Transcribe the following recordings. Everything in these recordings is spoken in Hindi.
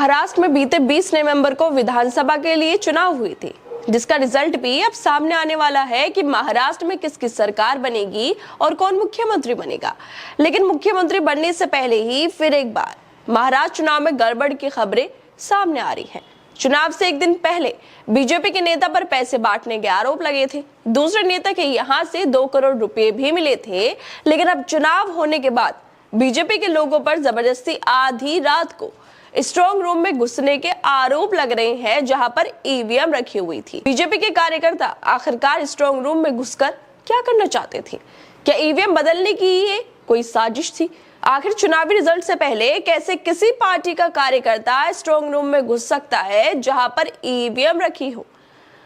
महाराष्ट्र में बीते 20 नवंबर को विधानसभा के लिए चुनाव हुए थे, जिसका रिजल्ट भी अब सामने आने वाला है कि महाराष्ट्र में किसकी सरकार बनेगी और कौन मुख्यमंत्री बनेगा। लेकिन मुख्यमंत्री बनने से पहले ही फिर एक बार महाराष्ट्र चुनाव में गड़बड़ की खबरें सामने आ रही हैं। चुनाव से एक दिन पहले बीजेपी के नेता पर पैसे बांटने के आरोप लगे थे। दूसरे नेता के यहां से 2 करोड़ रुपए भी मिले थे। लेकिन अब चुनाव होने के बाद बीजेपी के लोगों पर जबरदस्ती आधी रात को स्ट्रांग रूम में घुसने के आरोप लग रहे हैं, जहां पर ईवीएम रखी हुई थी। बीजेपी के कार्यकर्ता आखिरकार स्ट्रांग रूम में घुसकर क्या करना चाहते थे? क्या ईवीएम बदलने की ये कोई साजिश थी? आखिर चुनावी रिजल्ट से पहले कैसे किसी पार्टी का कार्यकर्ता स्ट्रांग रूम में घुस सकता है जहां पर ईवीएम रखी हो?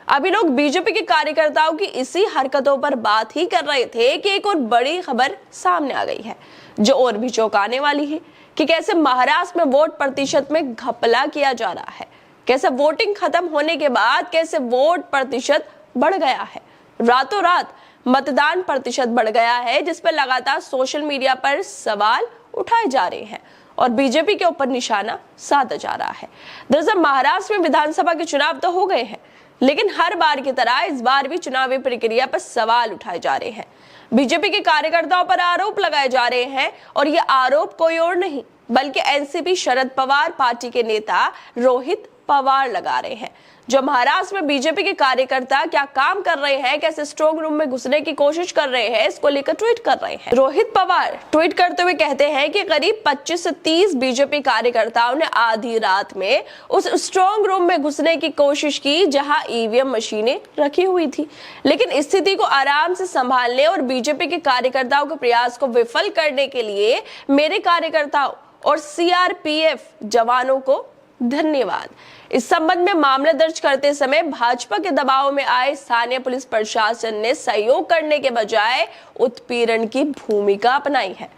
अभी लोग बीजेपी के कार्यकर्ताओं की इसी हरकतों पर बात ही कर रहे थे कि एक और बड़ी खबर सामने आ गई है, जो और भी चौंकाने वाली है कि कैसे महाराष्ट्र में वोट प्रतिशत में घपला किया जा रहा है। कैसे वोटिंग खत्म होने के बाद कैसे वोट प्रतिशत बढ़ गया है। रातों रात मतदान प्रतिशत बढ़ गया है, जिस पर लगातार सोशल मीडिया पर सवाल उठाए जा रहे हैं और बीजेपी के ऊपर निशाना साधा जा रहा है। दरअसल महाराष्ट्र में विधानसभा के चुनाव तो हो गए हैं, लेकिन हर बार की तरह इस बार भी चुनावी प्रक्रिया पर सवाल उठाए जा रहे हैं। बीजेपी के कार्यकर्ताओं पर आरोप लगाए जा रहे हैं और ये आरोप कोई और नहीं बल्कि एनसीपी शरद पवार पार्टी के नेता रोहित पवार लगा रहे हैं। जो महाराष्ट्र में बीजेपी के कार्यकर्ता क्या काम कर रहे हैं, कैसे स्ट्रांग रूम में घुसने की कोशिश कर रहे हैं, इसको लेकर ट्वीट कर रहे हैं। रोहित पवार ट्वीट करते हुए कहते हैं कि करीब 25 से 30 बीजेपी कार्यकर्ताओं ने आधी रात में उस स्ट्रांग रूम में घुसने की कोशिश की जहां ईवीएम मशीनें रखी हुई थी। लेकिन स्थिति को आराम से संभालने और बीजेपी के कार्यकर्ताओं के प्रयास को विफल करने के लिए मेरे कार्यकर्ताओं और सीआरपीएफ जवानों को धन्यवाद। इस संबंध में मामला दर्ज करते समय भाजपा के दबाव में आए स्थानीय पुलिस प्रशासन ने सहयोग करने के बजाय उत्पीड़न की भूमिका अपनाई है।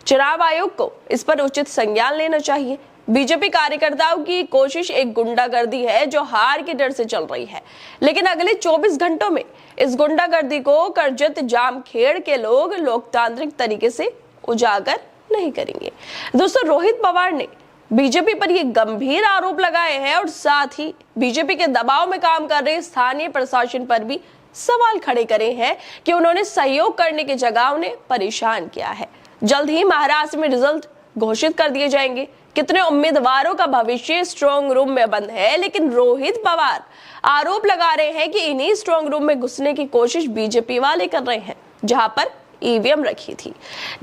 चुनाव आयोग को इस पर उचित संज्ञान लेना चाहिए। बीजेपी कार्यकर्ताओं की कोशिश एक गुंडागर्दी है जो हार के डर से चल रही है, लेकिन अगले 24 घंटों में इस गुंडागर्दी को करजत जामखेड़ के लोग लोकतांत्रिक तरीके से उजागर नहीं करेंगे। दोस्तों, रोहित पवार ने बीजेपी पर ये गंभीर आरोप लगाए हैं और साथ ही बीजेपी के दबाव में काम कर रहे स्थानीय प्रशासन पर भी सवाल खड़े करे हैं कि उन्होंने सहयोग करने की जगह उन्हें परेशान किया है। जल्द ही महाराष्ट्र में रिजल्ट घोषित कर दिए जाएंगे। कितने उम्मीदवारों का भविष्य स्ट्रांग रूम में बंद है, लेकिन रोहित पवार आरोप लगा रहे हैं कि इन्हीं स्ट्रांग रूम में घुसने की कोशिश बीजेपी वाले कर रहे हैं, जहां पर ईवीएम रखी थी।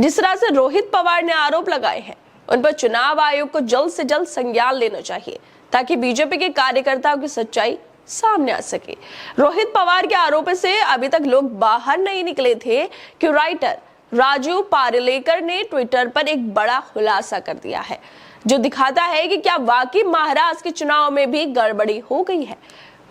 जिस तरह से रोहित पवार ने आरोप लगाए हैं, उन पर चुनाव आयोग को जल्द से जल्द संज्ञान लेना चाहिए ताकि बीजेपी के कार्यकर्ताओं की सच्चाई सामने आ सके। रोहित पवार के आरोप से अभी तक लोग बाहर नहीं निकले थे कि राइटर राजू पार्लेकर ने ट्विटर पर एक बड़ा खुलासा कर दिया है, जो दिखाता है कि क्या वाकई महाराष्ट्र के चुनाव में भी गड़बड़ी हो गई है।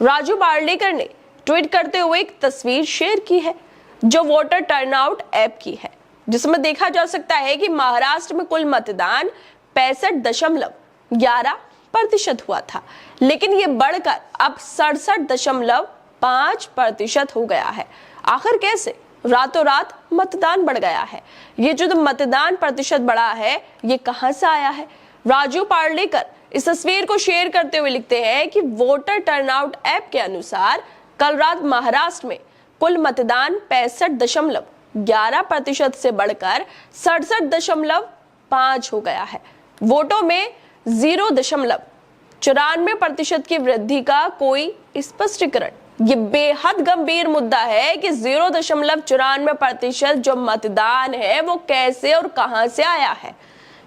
राजू पार्लेकर ने ट्वीट करते हुए एक तस्वीर शेयर की है, जो वोटर टर्नआउट ऐप की है, जिसमें देखा जा सकता है कि महाराष्ट्र में कुल मतदान 65.11% हुआ था, लेकिन ये बढ़कर अब 67.5% हो गया है। आखिर कैसे रातों रात मतदान बढ़ गया है? ये जो मतदान प्रतिशत बढ़ा है, ये कहां से आया है? राजू पार्लेकर इस तस्वीर को शेयर करते हुए लिखते हैं कि वोटर टर्नआउट ऐप के अनुसार कल रात महाराष्ट्र में कुल मतदान 65.11% से बढ़कर 67.5 हो गया है। वोटों में 0.94% की वृद्धि का कोई स्पष्टीकरण। ये बेहद गंभीर मुद्दा है कि 0.94% जो मतदान है वो कैसे और कहां से आया है।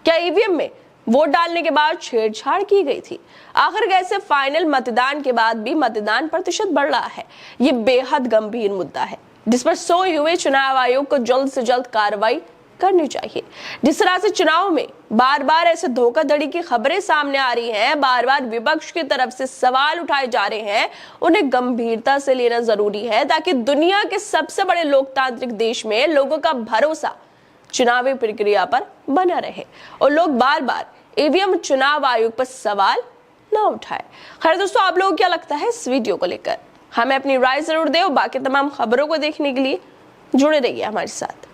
क्या ईवीएम में वोट डालने के बाद छेड़छाड़ की गई थी? आखिर कैसे फाइनल मतदान के बाद भी मतदान प्रतिशत बढ़ रहा है? ये बेहद गंभीर मुद्दा है, जिस पर सोए हुए चुनाव आयोग को जल्द से जल्द कार्रवाई करनी चाहिए। जिस तरह से चुनाव में बार बार ऐसे धोखाधड़ी की खबरें सामने आ रही हैं, बार बार विपक्ष की तरफ से सवाल उठाए जा रहे हैं, उन्हें गंभीरता से लेना जरूरी है ताकि दुनिया के सबसे बड़े लोकतांत्रिक देश में लोगों का भरोसा चुनावी प्रक्रिया पर बना रहे और लोग बार बार ईवीएम चुनाव आयोग पर सवाल न उठाए। खैर दोस्तों, आप लोगों को क्या लगता है इस वीडियो को लेकर? हमें अपनी राय जरूर दें और बाकी तमाम खबरों को देखने के लिए जुड़े रहिए हमारे साथ।